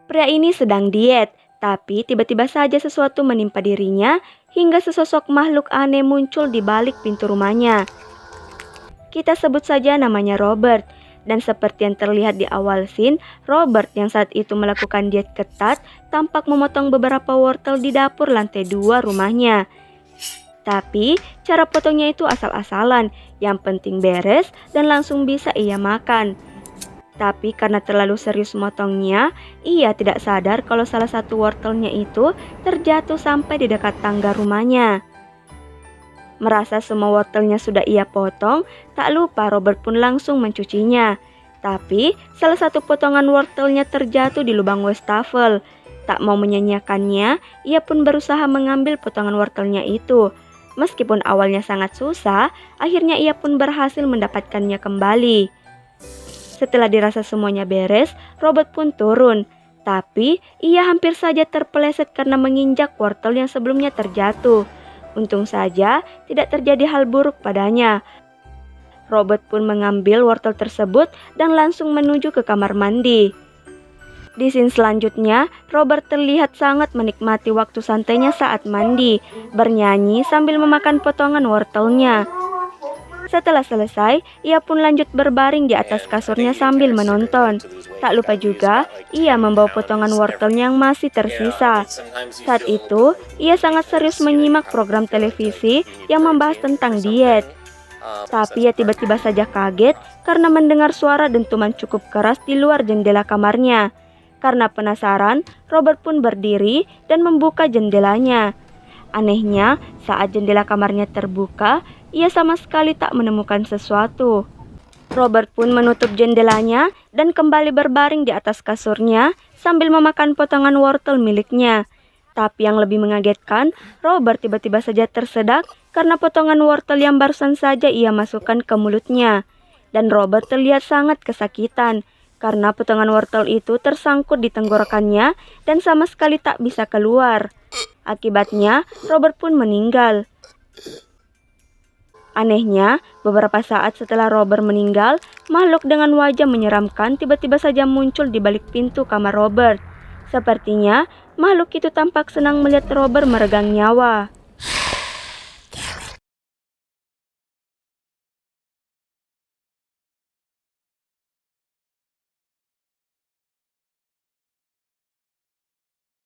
Pria ini sedang diet, tapi tiba-tiba saja sesuatu menimpa dirinya hingga sesosok makhluk aneh muncul di balik pintu rumahnya. Kita sebut saja namanya Robert. Dan seperti yang terlihat di awal scene, Robert yang saat itu melakukan diet ketat tampak memotong beberapa wortel di dapur lantai 2 rumahnya. Tapi cara potongnya itu asal-asalan, yang penting beres dan langsung bisa ia makan. Tapi karena terlalu serius motongnya, ia tidak sadar kalau salah satu wortelnya itu terjatuh sampai di dekat tangga rumahnya. Merasa semua wortelnya sudah ia potong, tak lupa Robert pun langsung mencucinya. Tapi salah satu potongan wortelnya terjatuh di lubang wastafel. Tak mau menyanyiakannya, ia pun berusaha mengambil potongan wortelnya itu. Meskipun awalnya sangat susah, akhirnya ia pun berhasil mendapatkannya kembali. Setelah dirasa semuanya beres, Robert pun turun. Tapi ia hampir saja terpeleset karena menginjak wortel yang sebelumnya terjatuh. Untung saja tidak terjadi hal buruk padanya. Robert pun mengambil wortel tersebut dan langsung menuju ke kamar mandi. Di scene selanjutnya, Robert terlihat sangat menikmati waktu santainya saat mandi, bernyanyi sambil memakan potongan wortelnya. Setelah selesai, ia pun lanjut berbaring di atas kasurnya sambil menonton. Tak lupa juga, ia membawa potongan wortelnya yang masih tersisa. Saat itu, ia sangat serius menyimak program televisi yang membahas tentang diet. Tapi ia tiba-tiba saja kaget karena mendengar suara dentuman cukup keras di luar jendela kamarnya. Karena penasaran, Robert pun berdiri dan membuka jendelanya. Anehnya, saat jendela kamarnya terbuka, ia sama sekali tak menemukan sesuatu. Robert pun menutup jendelanya dan kembali berbaring di atas kasurnya sambil memakan potongan wortel miliknya. Tapi yang lebih mengagetkan, Robert tiba-tiba saja tersedak karena potongan wortel yang barusan saja ia masukkan ke mulutnya. Dan Robert terlihat sangat kesakitan karena potongan wortel itu tersangkut di tenggorokannya dan sama sekali tak bisa keluar. Akibatnya, Robert pun meninggal. Anehnya, beberapa saat setelah Robert meninggal, makhluk dengan wajah menyeramkan tiba-tiba saja muncul di balik pintu kamar Robert. Sepertinya, makhluk itu tampak senang melihat Robert meregang nyawa.